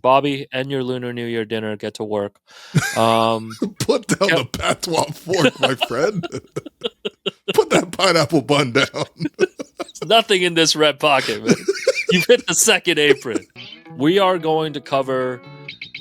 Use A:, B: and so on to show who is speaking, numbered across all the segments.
A: Bobby, end your Lunar New Year dinner. Get to work. Um,
B: Put down the patois fork, my friend. Put that pineapple bun down.
A: There's nothing in this red pocket, man. You've hit the second apron. We are going to cover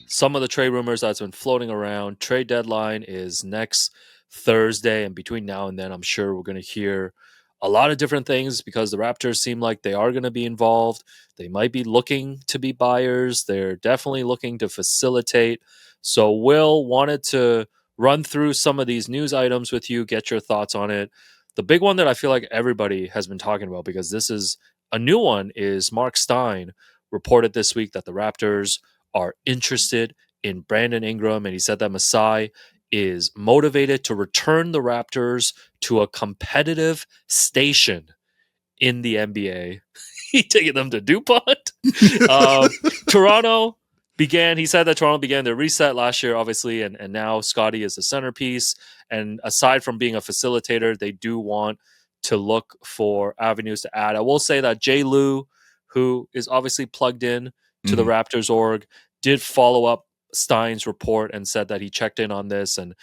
A: some of the trade rumors that's been floating around. Trade deadline is next Thursday, and between now and then, I'm sure we're going to hear a lot of different things because the Raptors seem like they are going to be involved. They might be looking to be buyers. They're definitely looking to facilitate. So Will wanted to run through some of these news items with you, get your thoughts on it. The big one that I feel like everybody has been talking about, because this is a new one, is Mark Stein reported this week that the Raptors are interested in Brandon Ingram, and he said that Masai is motivated to return the Raptors to a competitive station in the NBA. He taking them to DuPont. Toronto he said that Toronto began their reset last year, obviously, and now Scottie is the centerpiece. And aside from being a facilitator, they do want to look for avenues to add. I will say that Jay Lou, who is obviously plugged in to the Raptors org, did follow up Stein's report and said that he checked in on this and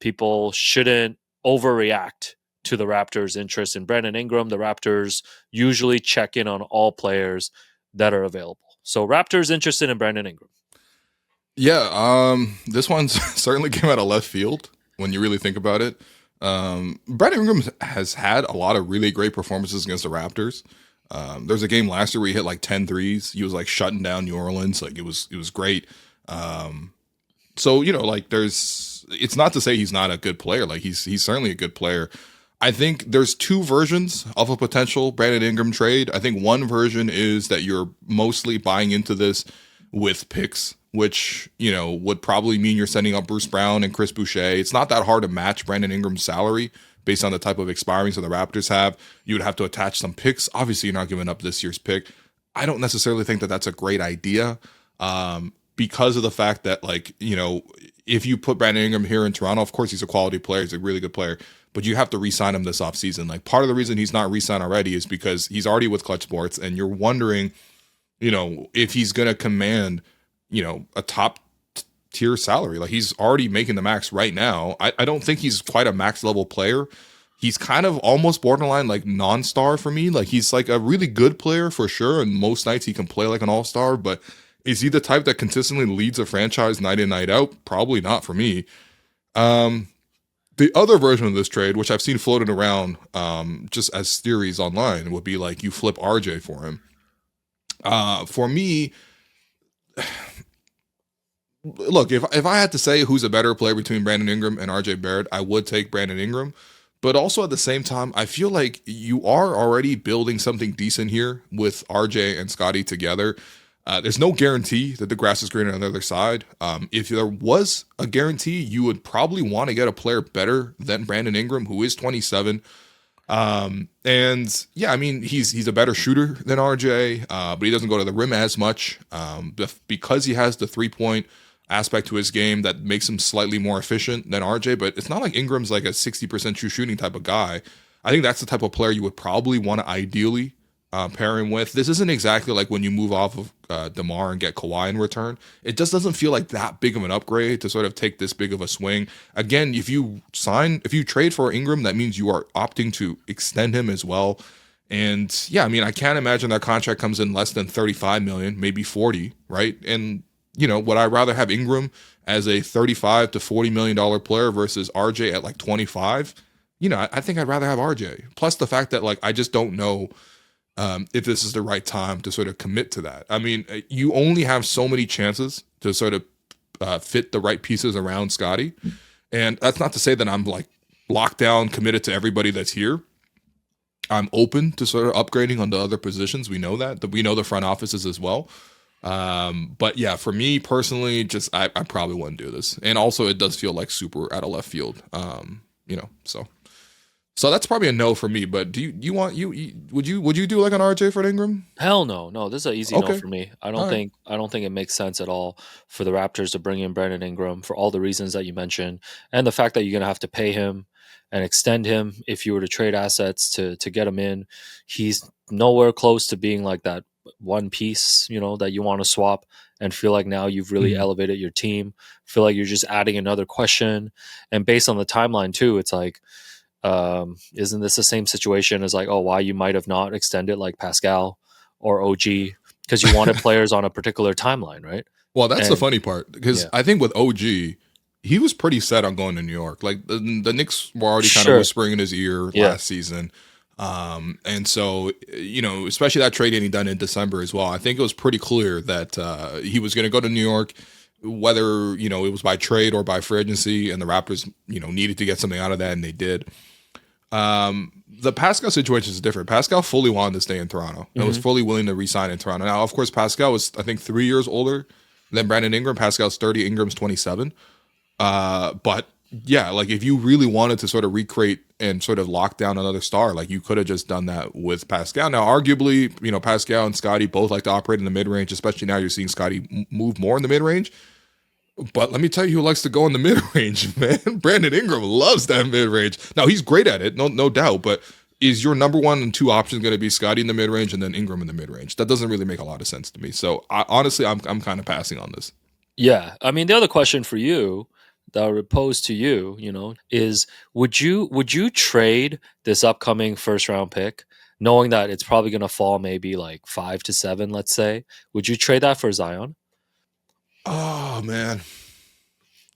A: people shouldn't overreact to the Raptors' interest in Brandon Ingram. The Raptors usually check in on all players that are available. So Raptors interested in Brandon Ingram.
B: Yeah, this one certainly came out of left field when you really think about it. Brandon Ingram has had a lot of really great performances against the Raptors. There's a game last year where he hit like 10 threes. He was like shutting down New Orleans. Like it was great. So, you know, like it's not to say he's not a good player. Like he's certainly a good player. I think there's two versions of a potential Brandon Ingram trade. I think one version is that you're mostly buying into this with picks, which, you know, would probably mean you're sending up Bruce Brown and Chris Boucher. It's not that hard to match Brandon Ingram's salary based on the type of expirings that the Raptors have. You would have to attach some picks. Obviously, you're not giving up this year's pick. I don't necessarily think that that's a great idea because of the fact that, like, you know, if you put Brandon Ingram here in Toronto, of course, he's a quality player. He's a really good player. But you have to re-sign him this offseason. Like, part of the reason he's not re-signed already is because he's already with Clutch Sports, and you're wondering, you know, if he's going to command, you know, a top tier salary. Like, he's already making the max right now. I don't think he's quite a max level player. He's kind of almost borderline like non-star for me. Like, he's like a really good player for sure, and most nights he can play like an all-star, but is he the type that consistently leads a franchise night in, night out? Probably not for me. The other version of this trade, which I've seen floated around just as theories online, would be like you flip RJ for him. For me, look, if I had to say who's a better player between Brandon Ingram and RJ Barrett, I would take Brandon Ingram. But also at the same time, I feel like you are already building something decent here with RJ and Scottie together. There's no guarantee that the grass is greener on the other side. If there was a guarantee, you would probably want to get a player better than Brandon Ingram, who is 27. And yeah, I mean, he's a better shooter than RJ, but he doesn't go to the rim as much because he has the 3-point aspect to his game that makes him slightly more efficient than RJ. But it's not like Ingram's like a 60% true shooting type of guy. I think that's the type of player you would probably want to ideally pair him with. This isn't exactly like when you move off of DeMar and get Kawhi in return. It just doesn't feel like that big of an upgrade to sort of take this big of a swing. Again, if you trade for Ingram, that means you are opting to extend him as well. And yeah, I mean, I can't imagine that contract comes in less than 35 million, maybe 40, right? And you know, would I rather have Ingram as a 35 to $40 million player versus RJ at like 25? You know, I think I'd rather have RJ. Plus the fact that like I just don't know if this is the right time to sort of commit to that. I mean, you only have so many chances to sort of fit the right pieces around Scottie. And that's not to say that I'm like locked down, committed to everybody that's here. I'm open to sort of upgrading on the other positions. We know that we know the front offices as well. But yeah, for me personally, just I probably wouldn't do this. And also it does feel like super out of left field. You know, so that's probably a no for me. But do you want would you do like an RJ for Ingram?
A: Hell no. This is an easy no for me. I don't think it makes sense at all for the Raptors to bring in Brandon Ingram for all the reasons that you mentioned, and the fact that you're gonna have to pay him and extend him if you were to trade assets to get him in. He's nowhere close to being like that one piece, you know, that you want to swap and feel like now you've really elevated your team. Feel like you're just adding another question. And based on the timeline too, it's like, isn't this the same situation as like, oh, why you might have not extended like Pascal or OG because you wanted players on a particular timeline, right?
B: Well, that's the funny part, because I think with OG, he was pretty set on going to New York. Like the Knicks were already kind of whispering in his ear last season. And so, you know, especially that trade getting done in December as well, I think it was pretty clear that he was going to go to New York, whether, you know, it was by trade or by free agency, and the Raptors, you know, needed to get something out of that, and they did. The Pascal situation is different. Pascal fully wanted to stay in Toronto and was fully willing to re-sign in Toronto. Now, of course, Pascal was, I think, 3 years older than Brandon Ingram. Pascal's 30, Ingram's 27. But yeah, like if you really wanted to sort of recreate and sort of lock down another star, like you could have just done that with Pascal. Now, arguably, you know, Pascal and Scottie both like to operate in the mid-range, especially now you're seeing Scottie move more in the mid-range. But let me tell you who likes to go in the mid-range, man. Brandon Ingram loves that mid-range. Now, he's great at it, no doubt, but is your number 1 and 2 options going to be Scottie in the mid-range and then Ingram in the mid-range? That doesn't really make a lot of sense to me. So, honestly, I'm kind of passing on this.
A: Yeah. I mean, the other question for you that I would pose to you, you know, is would you trade this upcoming first-round pick, knowing that it's probably going to fall maybe like 5 to 7, let's say? Would you trade that for Zion?
B: Oh, man.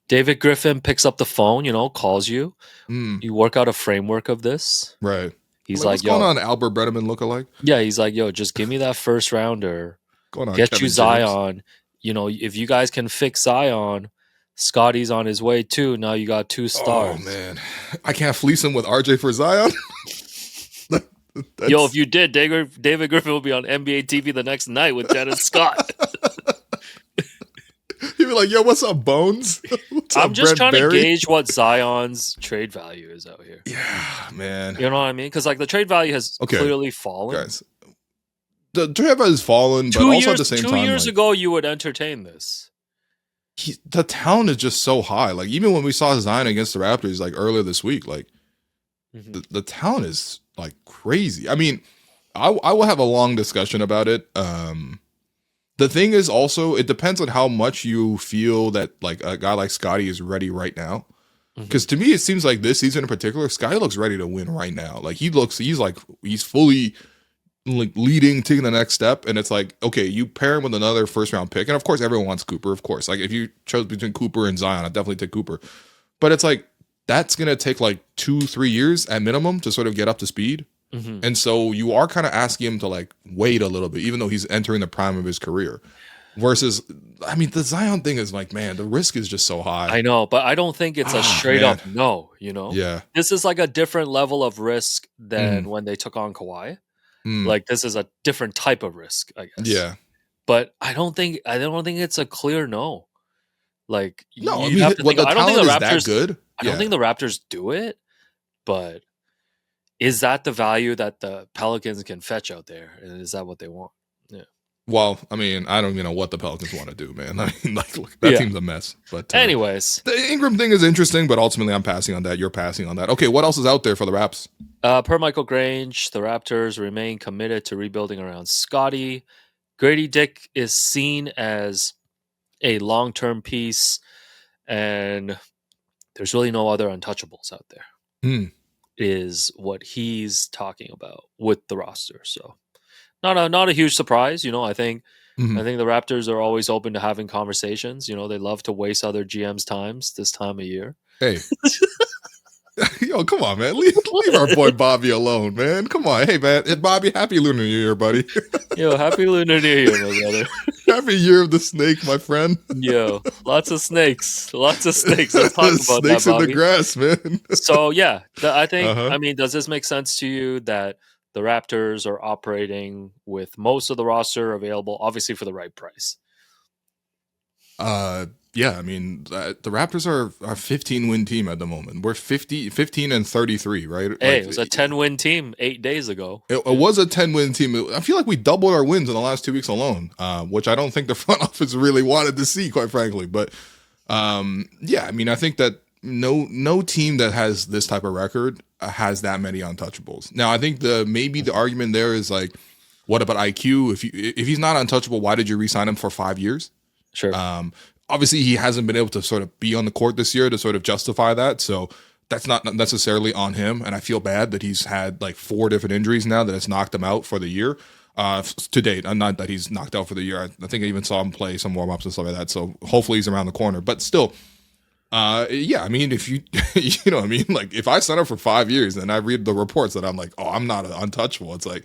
A: David Griffin picks up the phone, you know, calls you. You work out a framework of this.
B: Right.
A: He's
B: what's going on, Albert Brenneman lookalike?
A: Yeah, he's like, yo, just give me that first rounder.
B: Going on,
A: get
B: Kevin
A: you Zion. James. You know, if you guys can fix Zion, Scottie's on his way too. Now you got 2 stars.
B: Oh, man. I can't fleece him with RJ for Zion.
A: Yo, if you did, David Griffin will be on NBA TV the next night with Dennis Scott.
B: He'd be like, yo, what's up, Bones? What's
A: I'm
B: up,
A: just
B: Brent
A: trying
B: Barry?
A: to gauge what Zion's trade value is out here.
B: Yeah, man.
A: You know what I mean? Because like the trade value has clearly fallen.
B: Guys, the trade value has fallen, but also at the same time,
A: 2 years ago, you would entertain this.
B: The talent is just so high. Like even when we saw Zion against the Raptors, like earlier this week, like the talent is like crazy. I mean, I will have a long discussion about it. The thing is also, it depends on how much you feel that like a guy like Scottie is ready right now. Because to me, it seems like this season in particular, Scottie looks ready to win right now. Like he's fully like leading, taking the next step. And it's like, okay, you pair him with another first round pick. And of course, everyone wants Cooper, of course. Like if you chose between Cooper and Zion, I'd definitely take Cooper. But it's like, that's going to take like 2-3 years at minimum to sort of get up to speed. And so you are kind of asking him to like wait a little bit, even though he's entering the prime of his career. Versus, I mean, the Zion thing is like, man, the risk is just so high.
A: I know, but I don't think it's a straight up no, you know?
B: Yeah.
A: This is like a different level of risk than when they took on Kawhi. Like this is a different type of risk, I guess.
B: Yeah.
A: But I don't think it's a clear no. Like
B: no,
A: you
B: I mean,
A: have to think,
B: the
A: I don't think the Raptors
B: is that good.
A: I don't think the Raptors do it, but is that the value that the Pelicans can fetch out there? And is that what they want? Yeah.
B: Well, I mean, I don't even know what the Pelicans want to do, man. I mean, like, look, that team's a mess. But
A: anyways,
B: the Ingram thing is interesting, but ultimately, I'm passing on that. You're passing on that. Okay, what else is out there for the Raps?
A: Per Michael Grange, the Raptors remain committed to rebuilding around Scottie. Gradey Dick is seen as a long-term piece, and there's really no other untouchables out there. Is what he's talking about with the roster. So not a huge surprise. You know, I think the Raptors are always open to having conversations. You know, they love to waste other GMs' times this time of year.
B: Hey. Yo, come on, man. Leave our boy Bobby alone, man. Come on. Hey, man. Bobby, happy Lunar New Year, buddy.
A: Yo, happy Lunar New Year, my brother.
B: Happy Year of the Snake, my friend.
A: Yo, lots of snakes. Lots of snakes. Let's talk about
B: snakes
A: that, Bobby.
B: In the grass, man.
A: So, yeah, I think, I mean, does this make sense to you that the Raptors are operating with most of the roster available, obviously for the right price?
B: Yeah, I mean, the Raptors are a 15-win team at the moment. We're 15 and 33, right?
A: Hey, it was a 10-win team 8 days ago.
B: It was a 10-win team. I feel like we doubled our wins in the last 2 weeks alone, which I don't think the front office really wanted to see, quite frankly. But yeah, I mean, I think that no team that has this type of record has that many untouchables. Now, I think maybe the argument there is like, what about IQ? If he's not untouchable, why did you re-sign him for 5 years?
A: Sure.
B: Obviously, he hasn't been able to sort of be on the court this year to sort of justify that. So that's not necessarily on him. And I feel bad that he's had like 4 different injuries now that has knocked him out for the year to date. Not that he's knocked out for the year. I think I even saw him play some warm-ups and stuff like that. So hopefully he's around the corner. But still, yeah, I mean, if you, you know what I mean? Like, if I sign up for 5 years and I read the reports that I'm like, oh, I'm not untouchable, it's like,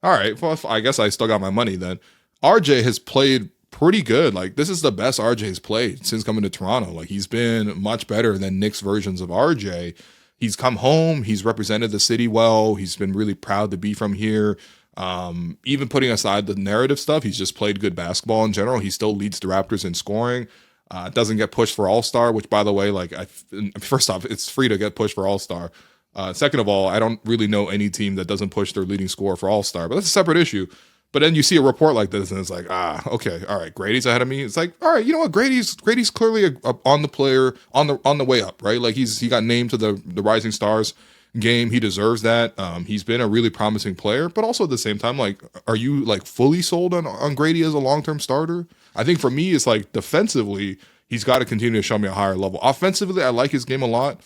B: all right, well, I guess I still got my money then. RJ has played pretty good. Like, this is the best RJ's played since coming to Toronto. Like, he's been much better than Knicks versions of RJ. He's come home. He's represented the city well. He's been really proud to be from here. Even putting aside the narrative stuff, he's just played good basketball in general. He still leads the Raptors in scoring. Doesn't get pushed for All-Star, which, by the way, like, first off, it's free to get pushed for All-Star. Second of all, I don't really know any team that doesn't push their leading scorer for All-Star, but that's a separate issue. But then you see a report like this, and it's like, okay, all right, Grady's ahead of me. It's like, all right, you know what? Grady's clearly on the player on the way up, right? Like he got named to the Rising Stars game. He deserves that. He's been a really promising player, but also at the same time, like, are you like fully sold on Grady as a long-term starter? I think for me, it's like defensively, he's got to continue to show me a higher level. Offensively, I like his game a lot.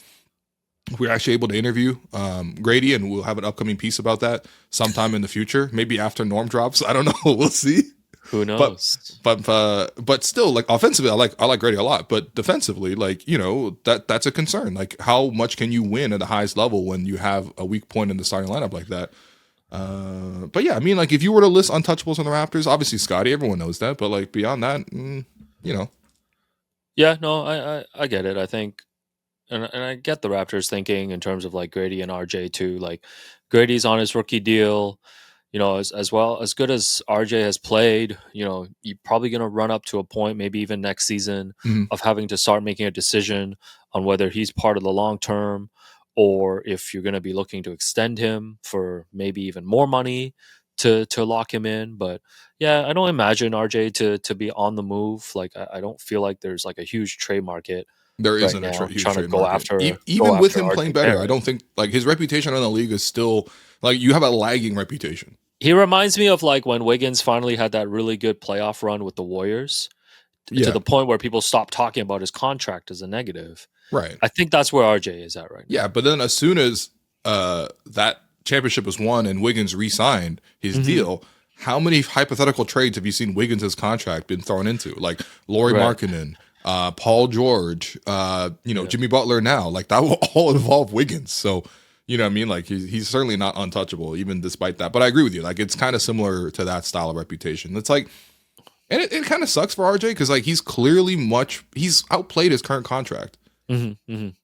B: We're actually able to interview Gradey, and we'll have an upcoming piece about that sometime in the future, maybe after Norm drops. I don't know. We'll see.
A: Who knows?
B: But still, like, offensively, I like Gradey a lot. But defensively, like, you know, that's a concern. Like, how much can you win at the highest level when you have a weak point in the starting lineup like that? But yeah, I mean, like, if you were to list untouchables on the Raptors, obviously Scottie, everyone knows that. But like beyond that, you know.
A: Yeah, no, I get it. I think. And I get the Raptors thinking in terms of like Grady and RJ too. Like Grady's on his rookie deal, you know, as well as good as RJ has played. You know, you're probably going to run up to a point, maybe even next season, of having to start making a decision on whether he's part of the long term or if you're going to be looking to extend him for maybe even more money to lock him in. But yeah, I don't imagine RJ to be on the move. Like I don't feel like there's like a huge trade market.
B: There
A: Right
B: isn't
A: now,
B: a huge
A: trying to
B: trade
A: go
B: market.
A: after
B: Even with him
A: RJ
B: playing better,
A: Barrett.
B: I don't think, like, his reputation in the league is still, like, you have a lagging reputation.
A: He reminds me of like when Wiggins finally had that really good playoff run with the Warriors, to the point where people stopped talking about his contract as a negative.
B: Right.
A: I think that's where RJ is at right now.
B: Yeah, but then as soon as that championship was won and Wiggins re-signed his deal, how many hypothetical trades have you seen Wiggins' contract been thrown into? Like Lauri Markkanen, Paul George, Jimmy Butler now. Like, that will all involve Wiggins. So, you know what I mean? Like, he's certainly not untouchable, even despite that. But I agree with you. Like, it's kind of similar to that style of reputation. It's like, and it kind of sucks for RJ because, like, he's clearly he's outplayed his current contract.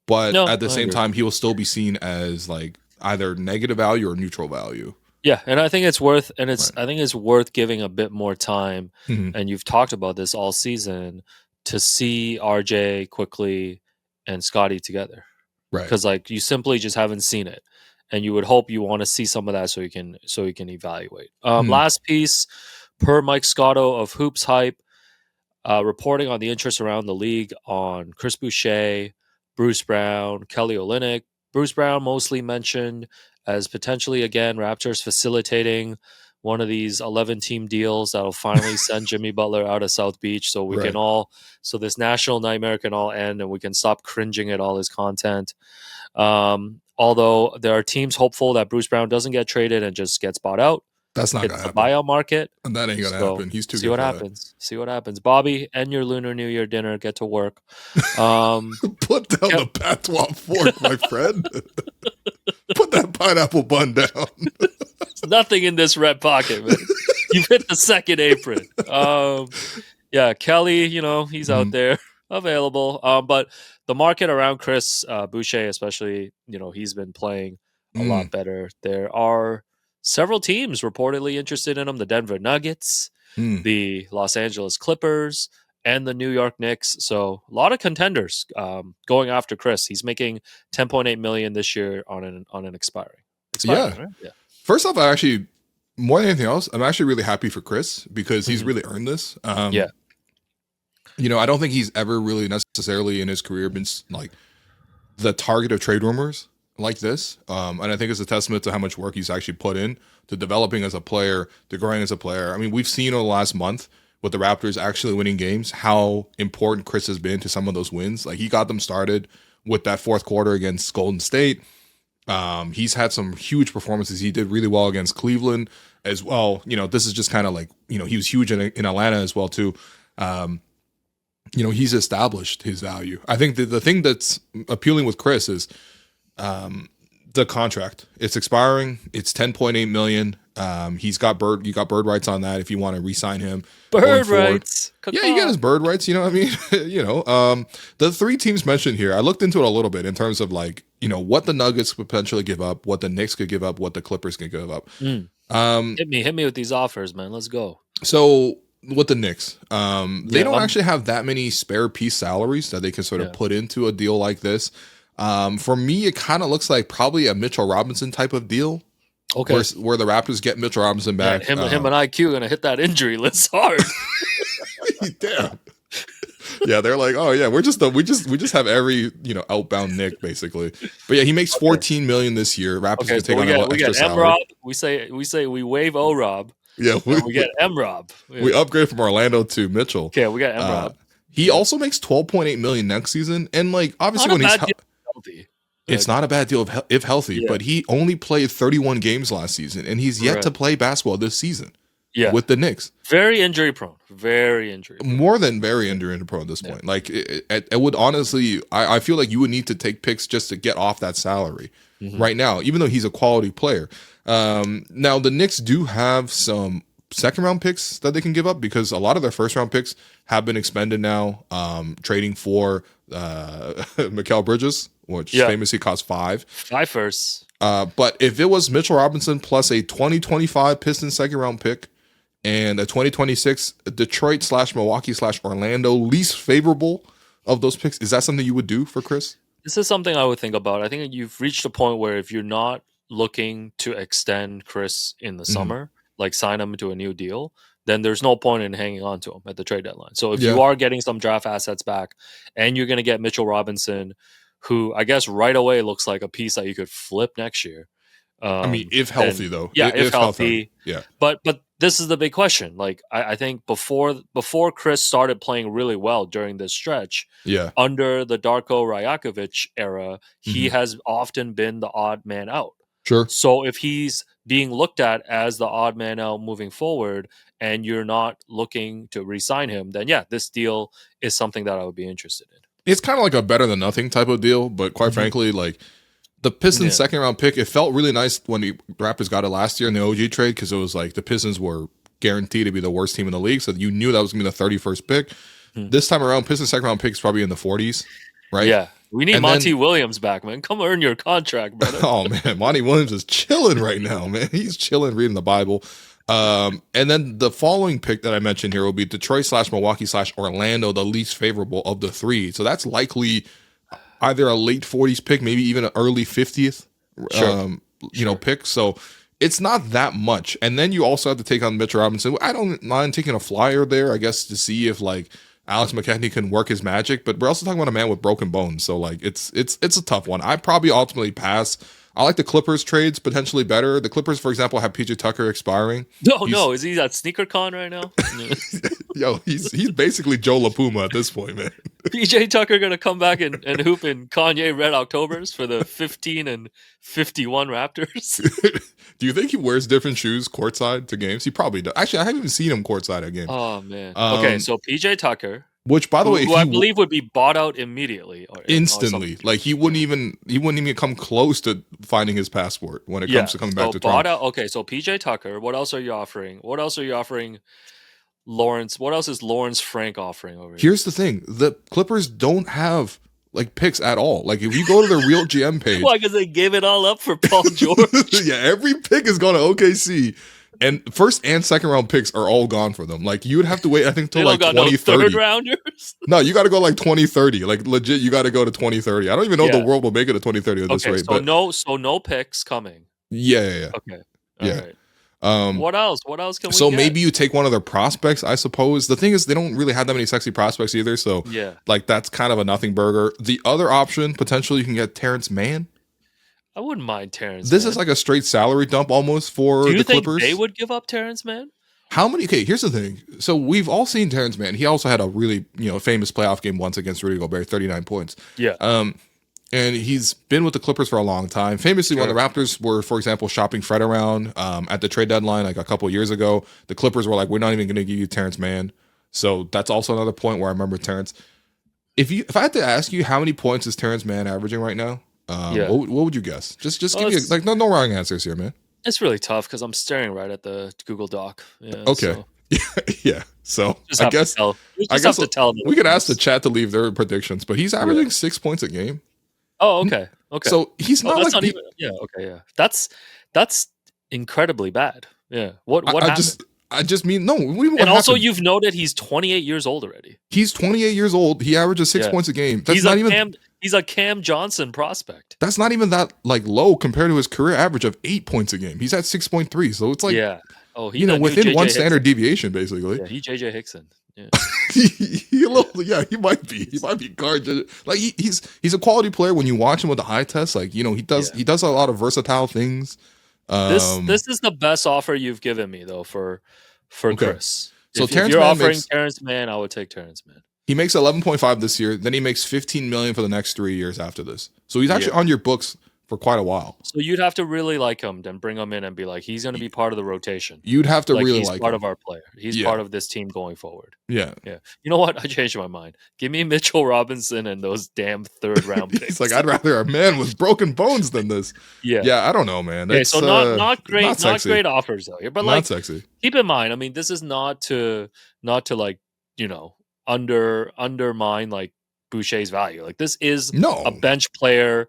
B: But at the same time, he will still be seen as, like, either negative value or neutral value.
A: Yeah, and I think it's worth I think it's worth giving a bit more time. And you've talked about this all season, to see RJ quickly and Scottie together.
B: Right.
A: Because like you simply just haven't seen it. And you would hope you want to see some of that so you can evaluate. Last piece, per Mike Scotto of Hoops Hype, reporting on the interest around the league on Chris Boucher, Bruce Brown, Kelly Olynyk. Bruce Brown mostly mentioned as potentially, again, Raptors facilitating one of these 11-team deals that'll finally send Jimmy Butler out of South Beach so we can so this national nightmare can all end and we can stop cringing at all his content. Although there are teams hopeful that Bruce Brown doesn't get traded and just gets bought out.
B: That's not going to happen.
A: The buyout market.
B: And that ain't going to happen. He's too good.
A: See what happens. See what happens. Bobby, end your Lunar New Year dinner. Get to work.
B: Put down the patois fork, my friend. Put that pineapple bun down.
A: There's nothing in this red pocket, man. You've hit the second apron. Yeah, Kelly, he's out there available. But the market around Chris Boucher, especially, he's been playing a lot better. There are several teams reportedly interested in him: the Denver Nuggets, the Los Angeles Clippers, and the New York Knicks. So a lot of contenders going after Chris. He's making $10.8 million this year on an expiring.
B: Yeah.
A: Right? Yeah.
B: First off, more than anything else, I'm actually really happy for Chris because he's really earned this.
A: Yeah.
B: I don't think he's ever really necessarily in his career been like the target of trade rumors like this. And I think it's a testament to how much work he's actually put in to developing as a player, to growing as a player. I mean, we've seen over the last month with the Raptors actually winning games, how important Chris has been to some of those wins. Like he got them started with that fourth quarter against Golden State. He's had some huge performances. He did really well against Cleveland as well. This is just kind of like, he was huge in Atlanta as well too. He's established his value. I think the thing that's appealing with Chris is the contract. It's expiring. It's $10.8 million. You got bird rights on that if you want to re-sign him.
A: Bird rights.
B: Yeah, you got his bird rights. You know what I mean? The three teams mentioned here, I looked into it a little bit in terms of like, what the Nuggets could potentially give up, what the Knicks could give up, what the Clippers could give up.
A: Hit me with these offers, man. Let's go.
B: So with the Knicks, they don't actually have that many spare piece salaries that they can sort of put into a deal like this. For me, it kind of looks like probably a Mitchell Robinson type of deal.
A: Okay,
B: where the Raptors get Mitchell Robinson back.
A: Him and IQ gonna hit that injury list hard.
B: Damn. Yeah, they're like, oh yeah, we just have every outbound Nick basically. But yeah, he makes $14 million this year. Raptors can take on a extra salary.
A: M-Rob. We say we waive O-Rob.
B: Yeah,
A: we get M-Rob. Yeah.
B: We upgrade from Orlando to Mitchell.
A: Okay, we got M-Rob.
B: He also makes $12.8 million next season, and like obviously when he's healthy. It's not a bad deal if healthy, but he only played 31 games last season, and he's yet to play basketball this season. Yeah, with the Knicks,
A: very injury prone,
B: more than very injury prone at this point. Like it would honestly, I feel like you would need to take picks just to get off that salary right now, even though he's a quality player. Now the Knicks do have some second round picks that they can give up because a lot of their first round picks have been expended now, trading for Mikal Bridges, which famously cost five
A: firsts.
B: But if it was Mitchell Robinson plus a 2025 Pistons second round pick and a 2026 Detroit / Milwaukee / Orlando, least favorable of those picks, is that something you would do for Chris?
A: This is something I would think about. I think you've reached a point where if you're not looking to extend Chris in the summer, like sign him to a new deal, then there's no point in hanging on to him at the trade deadline. So if you are getting some draft assets back and you're going to get Mitchell Robinson, who I guess right away looks like a piece that you could flip next year.
B: I mean, if healthy though.
A: Yeah, if healthy.
B: Yeah.
A: But this is the big question. Like I think before Chris started playing really well during this stretch, under the Darko Rajakovic era, he has often been the odd man out.
B: Sure.
A: So if he's being looked at as the odd man out moving forward and you're not looking to re-sign him, then this deal is something that I would be interested in.
B: It's kind of like a better than nothing type of deal, but quite frankly, like the Pistons second round pick, it felt really nice when the Raptors got it last year in the OG trade because it was like the Pistons were guaranteed to be the worst team in the league, so you knew that was going to be the 31st pick. This time around, Pistons second round pick is probably in the 40s, right?
A: Yeah. We need Monty Williams back, man. Come earn your contract, brother.
B: Oh, man. Monty Williams is chilling right now, man. He's chilling, reading the Bible. And then the following pick that I mentioned here will be Detroit / Milwaukee / Orlando, the least favorable of the three. So that's likely either a late 40s pick, maybe even an early 50th pick. So it's not that much. And then you also have to take on Mitchell Robinson. I don't mind taking a flyer there, I guess, to see if like Alex McKechnie can work his magic, but we're also talking about a man with broken bones. So like it's a tough one. I'd probably ultimately pass. I like the Clippers trades potentially better. The Clippers, for example, have PJ Tucker expiring.
A: No, is he at SneakerCon right now?
B: Yo, he's basically Joe LaPuma at this point, man.
A: PJ Tucker gonna come back and hoop in Kanye Red Octobers for the 15 and 51 Raptors.
B: Do you think he wears different shoes courtside to games? He probably does. Actually, I haven't even seen him courtside at games.
A: Oh man. Okay, so PJ Tucker,
B: which by the way,
A: who I believe would be bought out immediately,
B: instantly. Like he wouldn't even come close to finding his passport when it comes to coming back to Toronto.
A: Okay, so PJ Tucker. What else are you offering? Lawrence? What else is Lawrence Frank offering over here?
B: Here's the thing: the Clippers don't have like picks at all. Like if you go to the real GM page,
A: why? Because they gave it all up for Paul George.
B: Yeah, every pick is going to OKC, and first and second round picks are all gone for them. Like you would have to wait, I think, till like 2030.
A: No third rounders.
B: No, you got to go like 2030. Like legit, you got to go to 2030. I don't even know if the world will make it to 2030 at this rate.
A: So no picks coming.
B: Yeah.
A: Okay.
B: All
A: right. What else? What else can we
B: So
A: get?
B: maybe you take one of their prospects, I suppose. The thing is, they don't really have that many sexy prospects either. So like that's kind of a nothing burger. The other option, potentially, you can get Terrence Mann.
A: I wouldn't mind Terrence.
B: This is like a straight salary dump almost for the Clippers.
A: Do you think they would give up Terrence Mann?
B: How many? Okay, here's the thing. So we've all seen Terrence Mann. He also had a really famous playoff game once against Rudy Gobert, 39 points.
A: Yeah.
B: And he's been with the Clippers for a long time. Famously, when the Raptors were, for example, shopping Fred around at the trade deadline like a couple of years ago, the Clippers were like, "We're not even going to give you Terrence Mann." So that's also another point where I remember Terrence. If I had to ask you how many points is Terrence Mann averaging right now, what would you guess? Just give me like no wrong answers here, man.
A: It's really tough because I'm staring right at the Google Doc. Yeah,
B: okay.
A: So.
B: Yeah. So
A: I guess
B: we could ask the chat to leave their predictions, but he's averaging 6 points a game.
A: Oh, okay. Okay.
B: So he's not
A: that's
B: like
A: not even. Yeah. Okay. Yeah. That's incredibly bad. Yeah. What happened?
B: I just mean no.
A: And also, you've noted he's 28 years old already.
B: He's 28 years old. He averages 6 points a game. That's
A: He's a Cam Johnson prospect.
B: That's not even that like low compared to his career average of 8 points a game. He's at 6.3. So it's like within one standard deviation, basically.
A: Yeah, he JJ Hickson. Yeah.
B: he might be. He might be guard. Like he's a quality player when you watch him with the high test. Like he does a lot of versatile things.
A: This is the best offer you've given me though for Chris.
B: So
A: if you're offering Terrence Mann, I would take Terrence Mann.
B: He makes 11.5 this year. Then he makes 15 million for the next 3 years after this. So he's actually on your books for quite a while.
A: So you'd have to really like him, then bring him in and be like, he's going to be part of the rotation.
B: You'd have to really
A: he's
B: like
A: part
B: him.
A: of our player. He's part of this team going forward.
B: Yeah.
A: Yeah. You know what? I changed my mind. Give me Mitchell Robinson and those damn third round picks.
B: He's like, I'd rather a man with broken bones than this. Yeah, I don't know, man.
A: Okay, so not great, not great offers though. But
B: not sexy.
A: Keep in mind, I mean, this is not to like, undermine like Boucher's value. Like this is a bench player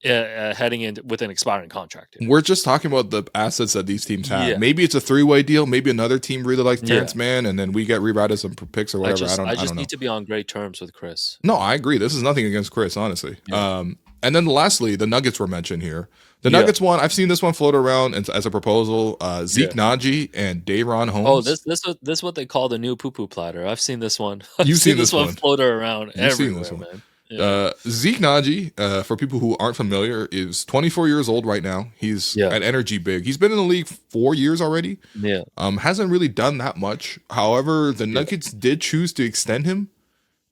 A: heading in with an expiring contract.
B: We're just talking about the assets that these teams have. Yeah. Maybe it's a 3-way deal. Maybe another team really likes Terrence Mann, and then we get rerouted some picks or whatever. I don't know.
A: Need to be on great terms with Chris.
B: No, I agree. This is nothing against Chris, honestly. Yeah. And then lastly, the Nuggets were mentioned here. The Nuggets one, I've seen this one float around as a proposal. Zeke Naji and Day'Ron Holmes.
A: Oh, this is what they call the new poo-poo platter. I've seen this one.
B: You've seen this
A: one float around everywhere, man.
B: Yeah. Zeke Naji, for people who aren't familiar, is 24 years old right now. He's an energy big. He's been in the league 4 years already.
A: Yeah.
B: Hasn't really done that much. However, the Nuggets did choose to extend him.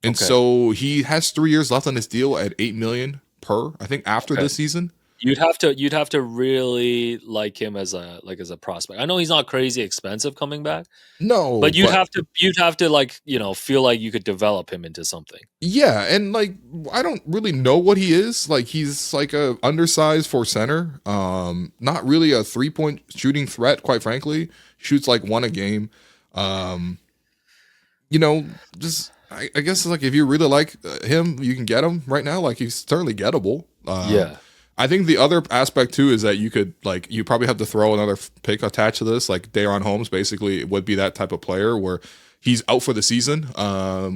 B: And so he has 3 years left on his deal at $8 million per, I think, after this season.
A: You'd have to really like him as a prospect. I know he's not crazy expensive coming back.
B: No,
A: but you'd have to like, feel like you could develop him into something.
B: Yeah, and like I don't really know what he is. Like he's like a undersized for center. Not really a 3-point shooting threat, quite frankly. Shoots like one a game. Just I guess like if you really like him, you can get him right now. Like he's certainly gettable. I think the other aspect too is that you could you probably have to throw another pick attached to this. Like Day'Ron Holmes basically would be that type of player where he's out for the season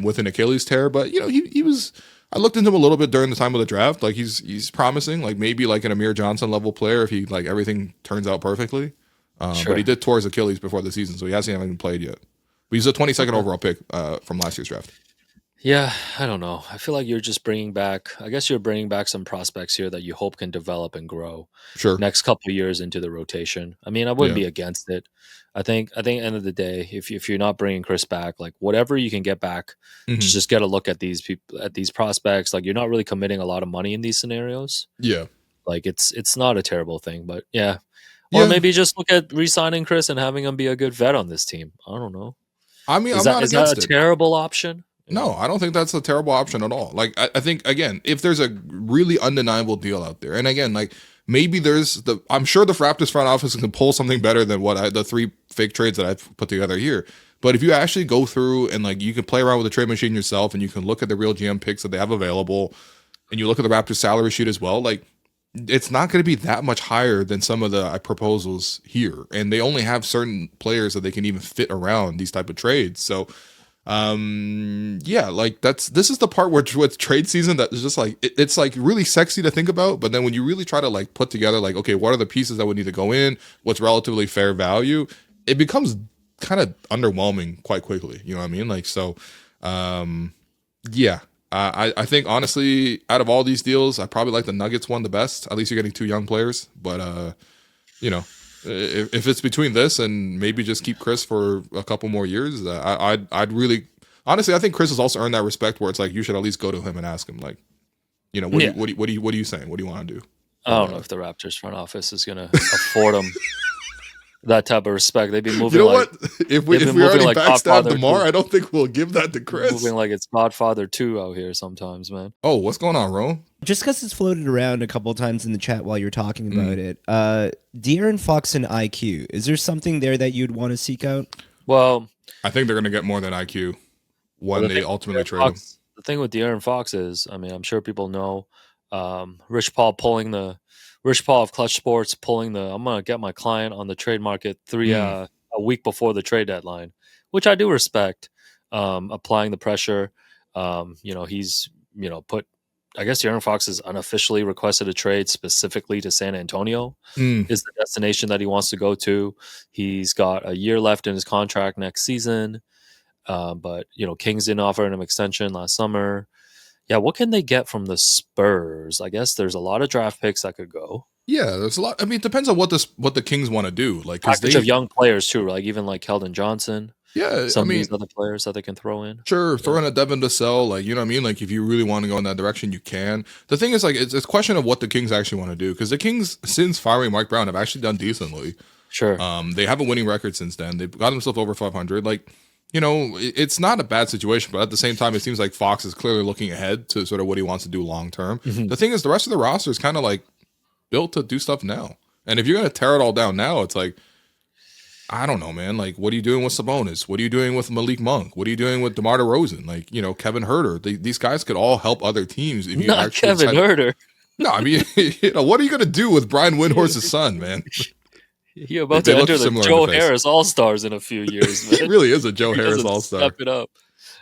B: with an Achilles tear. But he was. I looked into him a little bit during the time of the draft. Like he's promising. Like maybe like an Amir Johnson level player if he like everything turns out perfectly. But he did tore his Achilles before the season, so he hasn't even played yet. But he's a 22nd overall pick from last year's draft.
A: Yeah, I don't know. I feel like you're just bringing back. I guess you're bringing back some prospects here that you hope can develop and grow.
B: Sure.
A: Next couple of years into the rotation. I mean, I wouldn't be against it. I think at the end of the day, if you're not bringing Chris back, like whatever you can get back, just get a look at these people, at these prospects. Like you're not really committing a lot of money in these scenarios.
B: Yeah.
A: Like it's not a terrible thing, but yeah. Or maybe just look at re-signing Chris and having him be a good vet on this team. I don't know.
B: I mean,
A: is that a terrible option?
B: No, I don't think that's a terrible option at all. Like, I think, again, if there's a really undeniable deal out there, and again, like, maybe I'm sure the Raptors front office can pull something better than the 3 fake trades that I've put together here. But if you actually go through and, like, you can play around with the trade machine yourself and you can look at the real GM picks that they have available and you look at the Raptors salary sheet as well, like, it's not going to be that much higher than some of the proposals here. And they only have certain players that they can even fit around these type of trades. So, like this is the part where with trade season that is just like it's like really sexy to think about, but then when you really try to like put together like, okay, what are the pieces that would need to go in, what's relatively fair value, it becomes kind of underwhelming quite quickly. You know what I mean? Like, so I think honestly out of all these deals I probably like the Nuggets one the best. At least you're getting 2 young players, but If it's between this and maybe just keep Chris for a couple more years, I'd really honestly, I think Chris has also earned that respect where it's like you should at least go to him and ask him, like, what
A: Yeah.
B: are you saying? What do you want to do?
A: I don't know if the Raptors front office is going to afford him that type of respect. They'd be moving
B: what? If we already
A: like
B: backstabbed DeMar,
A: 2.
B: I don't think we'll give that to Chris.
A: Moving like it's Godfather 2 out here sometimes, man.
B: Oh, what's going on, Ro?
C: Just because it's floated around a couple of times in the chat while you're talking about it. De'Aaron Fox and IQ. Is there something there that you'd want to seek out?
A: Well,
B: I think they're going to get more than IQ when they ultimately trade him.
A: The thing with De'Aaron Fox is, I mean, I'm sure people know Rich Paul of Clutch Sports pulling I'm going to get my client on the trade market a week before the trade deadline, which I do respect. Applying the pressure. He's, put, I guess De'Aaron Fox has unofficially requested a trade specifically to San Antonio is the destination that he wants to go to. He's got a year left in his contract next season. But Kings didn't offer him an extension last summer. Yeah, what can they get from the Spurs? I guess there's a lot of draft picks that could go.
B: Yeah, there's a lot. I mean, it depends on what the Kings want to do. Like,
A: package of young players too, like even like Keldon Johnson.
B: Yeah,
A: some of these other players that they can throw in.
B: Sure, throw in a Devin Vassell, like, you know what I mean? Like, if you really want to go in that direction, you can. The thing is, like, it's a question of what the Kings actually want to do, because the Kings, since firing Mike Brown, have actually done decently.
A: Sure.
B: They have a winning record since then. They've got themselves over 500. Like, it's not a bad situation, but at the same time, it seems like Fox is clearly looking ahead to sort of what he wants to do long term. The thing is, the rest of the roster is kind of like built to do stuff now. And if you're going to tear it all down now, it's like, I don't know, man. Like, what are you doing with Sabonis? What are you doing with Malik Monk? What are you doing with DeMar DeRozan? Like, Kevin Huerter. These guys could all help other teams. If you
A: Not
B: actually
A: Kevin Huerter.
B: No, I mean, what are you going to do with Brian Windhorst's son, man?
A: You're about to enter the Joe Harris All-Stars in a few years, man.
B: It really is a Joe Harris All-Star.
A: Step it up.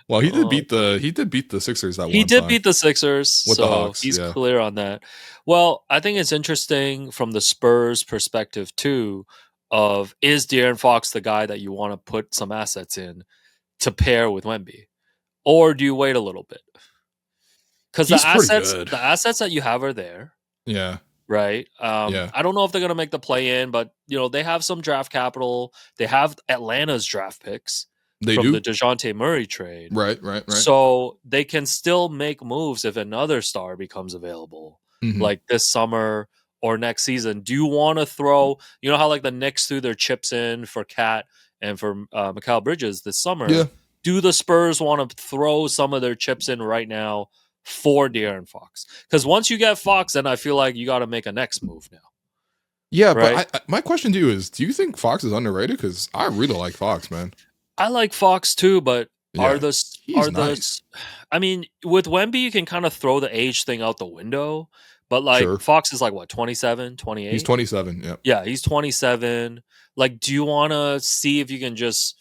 B: Well, he did beat the Sixers that one time.
A: He did beat the Sixers,
B: with the Hawks,
A: he's clear on that. Well, I think it's interesting from the Spurs perspective too, of is De'Aaron Fox the guy that you want to put some assets in to pair with Wemby? Or do you wait a little bit? Because the assets that you have are there.
B: Yeah.
A: Right. I don't know if they're going to make the play in, but they have some draft capital. They have Atlanta's draft picks from the DeJounte Murray trade.
B: Right.
A: So they can still make moves if another star becomes available, like this summer or next season. Do you want to throw, how like the Knicks threw their chips in for Cat and for Mikal Bridges this summer?
B: Yeah.
A: Do the Spurs want to throw some of their chips in right now for De'Aaron Fox? Because once you get Fox, then I feel like you got to make a next move now.
B: Yeah, right? But my question to you is, do you think Fox is underrated? Because I really like Fox, man.
A: I like Fox too, but
B: nice.
A: I mean, with Wemby, you can kind of throw the age thing out the window. But like Fox is like what, 27, 28?
B: He's 27, yeah.
A: Yeah, he's 27. Like, do you want to see if you can just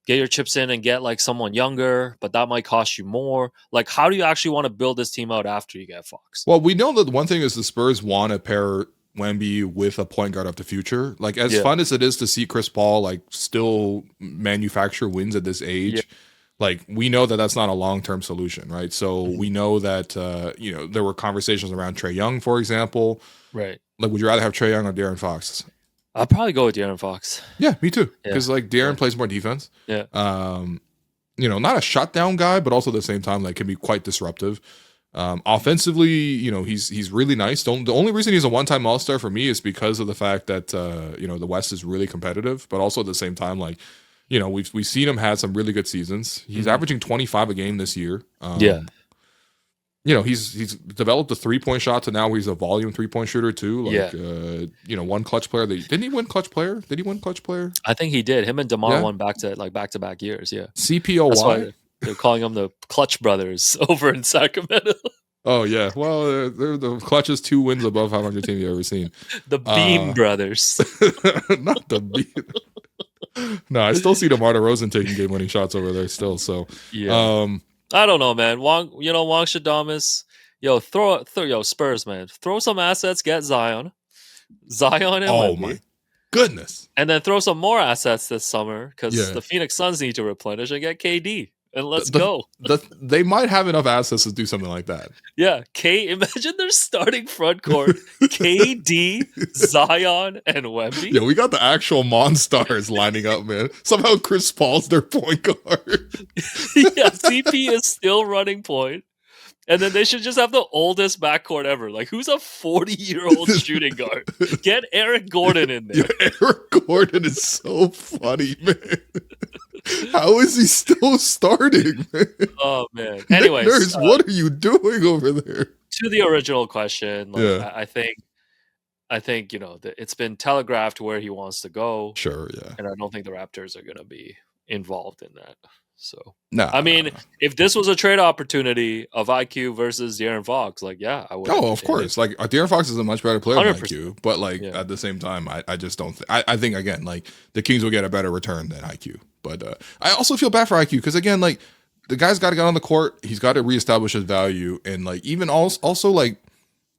A: get your chips in and get like someone younger, but that might cost you more? Like, how do you actually want to build this team out after you get Fox?
B: Well, we know that one thing is the Spurs want to pair Wemby with a point guard of the future. Like, as fun as it is to see Chris Paul like still manufacture wins at this age, like, we know that that's not a long-term solution, right? So we know that there were conversations around Trae Young, for example.
A: Right.
B: Like, would you rather have Trae Young or De'Aaron Fox?
A: I'll probably go with De'Aaron Fox.
B: Yeah, me too. Because like De'Aaron plays more defense.
A: Yeah.
B: Not a shutdown guy, but also at the same time, like, can be quite disruptive. Offensively, he's really nice. The only reason he's a one-time All-Star for me is because of the fact that the West is really competitive, but also at the same time, like, we've seen him have some really good seasons. He's averaging 25 a game this year. He's developed a 3-point shot to now he's a volume 3-point shooter too. Like, one clutch player. Didn't he win clutch player? Did he win clutch player?
A: I think he did. Him and DeMar won back-to-back years. Yeah.
B: CPOY.
A: That's why they're calling them the Clutch Brothers over in Sacramento.
B: Oh yeah. Well, they're the clutchest 2 wins above 500 team you've ever seen.
A: The Beam Brothers.
B: Not the Beam. No, I still see DeMar DeRozan taking game-winning shots over there still. So
A: I don't know, man. Wong Shadamas, throw Spurs, man. Throw some assets, get Zion and Wemby.
B: My goodness.
A: And then throw some more assets this summer because the Phoenix Suns need to replenish and get KD. and let's go.
B: They might have enough assets to do something like that.
A: Yeah, imagine their starting front court: KD, Zion, and Wemby.
B: Yeah, we got the actual Monstars lining up, man. Somehow Chris Paul's their point guard.
A: Yeah, CP is still running point. And then they should just have the oldest backcourt ever. Like, who's a 40-year-old shooting guard? Get Eric Gordon in there.
B: Yeah, Eric Gordon is so funny, man. How is he still starting, man?
A: Oh, man. Anyways.
B: Nurse, what are you doing over there?
A: To the original question, like,
B: Yeah.
A: I think, it's been telegraphed where he wants to go.
B: Sure, yeah.
A: And I don't think the Raptors are going to be involved in that. So,
B: no,
A: I mean, if this was a trade opportunity of IQ versus De'Aaron Fox, like, yeah, I would.
B: Oh, of course. Like, De'Aaron Fox is a much better player
A: 100%.
B: than IQ, but like at the same time, I just don't. I think again, like the Kings will get a better return than IQ, but I also feel bad for IQ because again, like the guy's got to get on the court, he's got to reestablish his value, and like even also like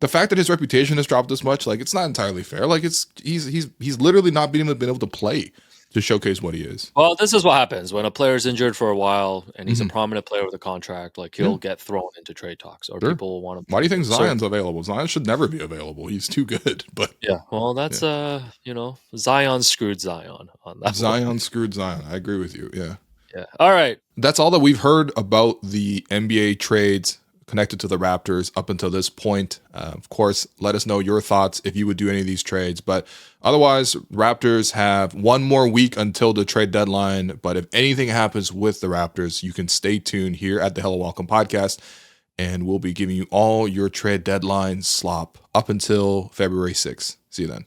B: the fact that his reputation has dropped this much, like it's not entirely fair. Like he's literally not been able to play to showcase what he is.
A: Well, this is what happens when a player's injured for a while and he's a prominent player with a contract. Like he'll get thrown into trade talks, or people will want to.
B: Why do you think Zion's available? Zion should never be available. He's too good. But
A: yeah, well, that's Zion screwed Zion on that.
B: Zion screwed Zion. I agree with you. Yeah.
A: Yeah. All right.
B: That's all that we've heard about the NBA trades connected to the Raptors up until this point. Of course, let us know your thoughts if you would do any of these trades. But otherwise, Raptors have one more week until the trade deadline. But if anything happens with the Raptors, you can stay tuned here at the Hello Welcome podcast, and we'll be giving you all your trade deadline slop up until February 6th. See you then.